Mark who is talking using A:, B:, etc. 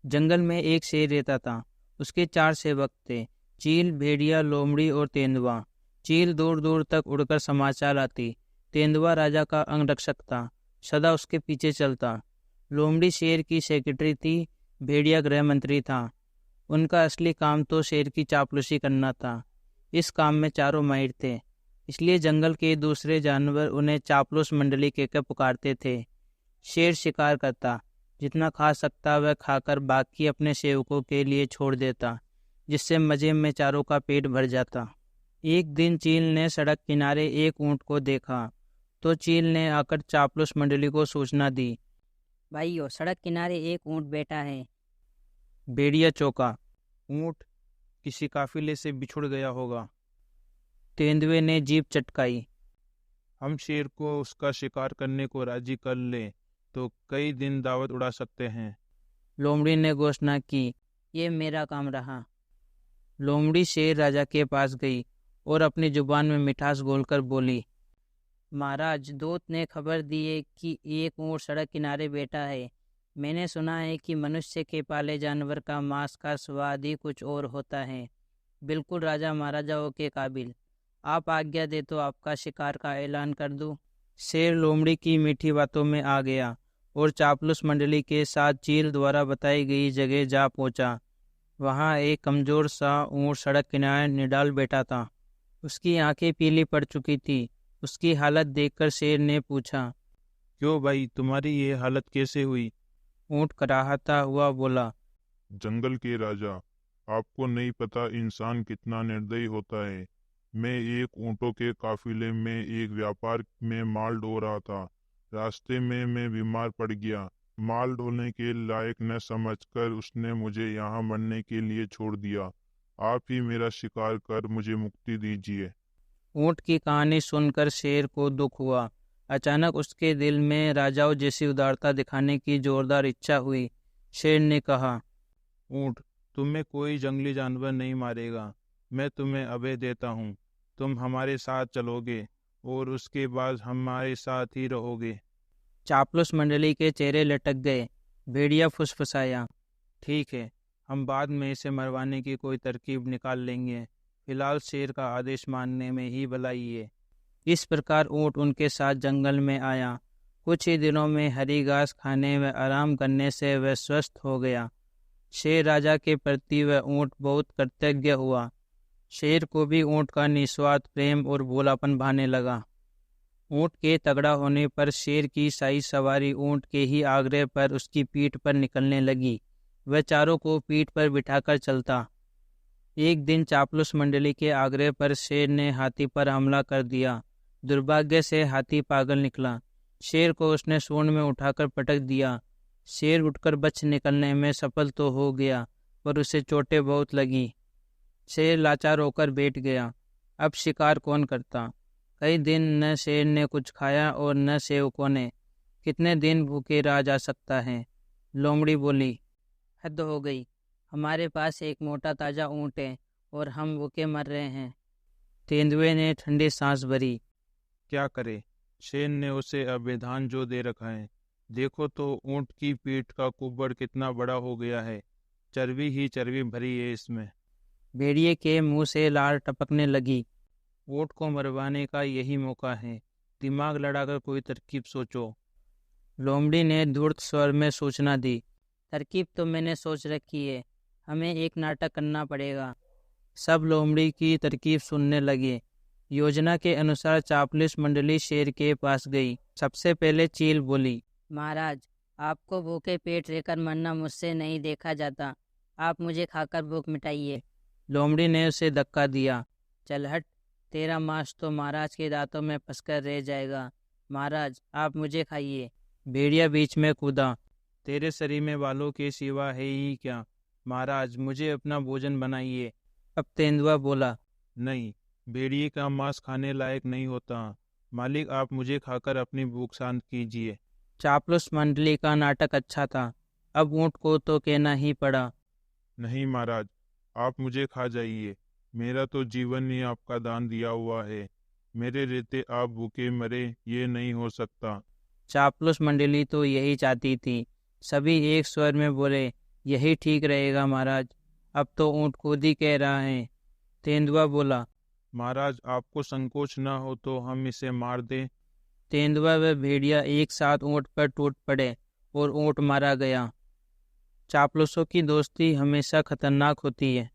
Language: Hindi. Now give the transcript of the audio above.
A: जंगल में एक शेर रहता था। उसके 4 सेवक थे, चील, भेड़िया, लोमड़ी और तेंदुआ। चील दूर दूर तक उड़कर समाचार लाती। तेंदुआ राजा का अंगरक्षक था, सदा उसके पीछे चलता। लोमड़ी शेर की सेक्रेटरी थी, भेड़िया गृह मंत्री था। उनका असली काम तो शेर की चापलूसी करना था। इस काम में चारों माहिर थे, इसलिए जंगल के दूसरे जानवर उन्हें चापलूस मंडली कहकर पुकारते थे। शेर शिकार करता, जितना खा सकता वह खाकर बाकी अपने सेवकों के लिए छोड़ देता, जिससे मजे में चारों का पेट भर जाता। एक दिन चील ने सड़क किनारे एक ऊंट को देखा, तो चील ने आकर चापलूस मंडली को सूचना दी।
B: भाइयों, सड़क किनारे एक ऊंट बैठा है।
A: भेड़िया चौंका, ऊंट किसी काफिले से बिछुड़ गया होगा। तेंदुए ने जीभ चटकाई,
C: हम शेर को उसका शिकार करने को राजी कर लें तो कई दिन दावत उड़ा सकते हैं।
A: लोमड़ी ने घोषणा की।
B: ये मेरा काम रहा।
A: लोमड़ी शेर राजा के पास गई और अपनी जुबान में मिठास घोलकर बोली,
B: महाराज, दूत ने खबर दी है कि एक ऊंट सड़क किनारे बैठा है। मैंने सुना है कि मनुष्य के पाले जानवर का मांस का स्वाद ही कुछ और होता है। बिल्कुल राजा महाराजाओं के काबिल। आप आज्ञा दे तो आपका शिकार का ऐलान कर दूं।
A: शेर लोमड़ी की मीठी बातों में आ गया और चापलूस मंडली के साथ चील द्वारा बताई गई जगह जा पहुंचा। वहां एक कमजोर सा ऊंट सड़क किनारे निडाल बैठा था। उसकी आंखें पीली पड़ चुकी थी। उसकी हालत देखकर शेर ने पूछा,
C: क्यों भाई, तुम्हारी ये हालत कैसे हुई?
A: ऊंट कराहता हुआ बोला,
D: जंगल के राजा, आपको नहीं पता इंसान कितना निर्दयी होता है। मैं एक ऊँटों के काफिले में एक व्यापार में माल ढो रहा था। रास्ते में मैं बीमार पड़ गया। माल ढोने के लायक न समझकर उसने मुझे यहाँ मरने के लिए छोड़ दिया। आप ही मेरा शिकार कर मुझे मुक्ति दीजिए।
A: ऊंट की कहानी सुनकर शेर को दुख हुआ। अचानक उसके दिल में राजाओं जैसी उदारता दिखाने की जोरदार इच्छा हुई। शेर ने कहा,
C: ऊंट, तुम्हें कोई जंगली जानवर नहीं मारेगा। मैं तुम्हें अभय देता हूँ। तुम हमारे साथ चलोगे और उसके बाद हमारे साथ ही रहोगे।
A: चापलूस मंडली के चेहरे लटक गए। भेड़िया फुसफुसाया, ठीक है, हम बाद में इसे मरवाने की कोई तरकीब निकाल लेंगे। फिलहाल शेर का आदेश मानने में ही भलाई है। इस प्रकार ऊंट उनके साथ जंगल में आया। कुछ ही दिनों में हरी घास खाने व आराम करने से वह स्वस्थ हो गया। शेर राजा के प्रति वह ऊंट बहुत कृतज्ञ हुआ। शेर को भी ऊंट का निस्वार्थ प्रेम और भोलापन भाने लगा। ऊंट के तगड़ा होने पर शेर की शाही सवारी ऊंट के ही आग्रह पर उसकी पीठ पर निकलने लगी। वह चारों को पीठ पर बिठाकर चलता। एक दिन चापलूस मंडली के आग्रह पर शेर ने हाथी पर हमला कर दिया। दुर्भाग्य से हाथी पागल निकला। शेर को उसने सूंड में उठाकर पटक दिया। शेर उठकर बच निकलने में सफल तो हो गया, पर उसे चोटें बहुत लगी। शेर लाचार होकर बैठ गया। अब शिकार कौन करता? कई दिन न शेर ने कुछ खाया और न सेवकों ने। कितने दिन भूखे रहा जा सकता है? लोमड़ी बोली,
B: हद हो गई। हमारे पास एक मोटा ताजा ऊंट है और हम भूखे मर रहे हैं।
A: तेंदुए ने ठंडी सांस भरी।
C: क्या करे, शेर ने उसे अभिधान जो दे रखा है। देखो तो ऊंट की पीठ का कुब्बड़ कितना बड़ा हो गया है। चर्बी ही चर्बी भरी है इसमें।
A: भेड़िए के मुंह से लार टपकने लगी। ऊंट को मरवाने का यही मौका है। दिमाग लड़ाकर कोई तरकीब सोचो। लोमड़ी ने धूर्त स्वर में सूचना दी।
B: तरकीब तो मैंने सोच रखी है। हमें एक नाटक करना पड़ेगा।
A: सब लोमड़ी की तरकीब सुनने लगे। योजना के अनुसार चापलूस मंडली शेर के पास गई। सबसे पहले चील बोली,
B: महाराज, आपको भूखे पेट रहकर मरना मुझसे नहीं देखा जाता। आप मुझे खाकर भूख मिटाइए।
A: लोमड़ी ने उसे धक्का दिया।
B: चल हट, तेरा मांस तो महाराज के दांतों में फंसकर रह जाएगा। महाराज, आप मुझे खाइए।
A: भेड़िया बीच में कूदा,
C: तेरे शरीर में बालों के सिवा है ही क्या? महाराज, मुझे अपना भोजन बनाइए।
A: अब तेंदुआ बोला,
C: नहीं, भेड़िए का मांस खाने लायक नहीं होता। मालिक, आप मुझे खाकर अपनी भूख शांत कीजिए।
A: चापलूस मंडली का नाटक अच्छा था। अब ऊंट को तो कहना ही पड़ा।
D: नहीं महाराज, आप मुझे खा जाइए। मेरा तो जीवन ही आपका दान दिया हुआ है। मेरे रहते आप भूखे मरे, ये नहीं हो सकता।
A: चापलूस मंडली तो यही चाहती थी। सभी एक स्वर में बोले,
B: यही ठीक रहेगा महाराज। अब तो ऊँट खुद ही कह रहा है। तेंदुआ बोला।
C: महाराज, आपको संकोच न हो तो हम इसे मार दें।
B: तेंदुआ व भेड़िया एक साथ ऊँट पर टूट पड़े और ऊँट मारा गया। चापलूसों की दोस्ती हमेशा खतरनाक होती है।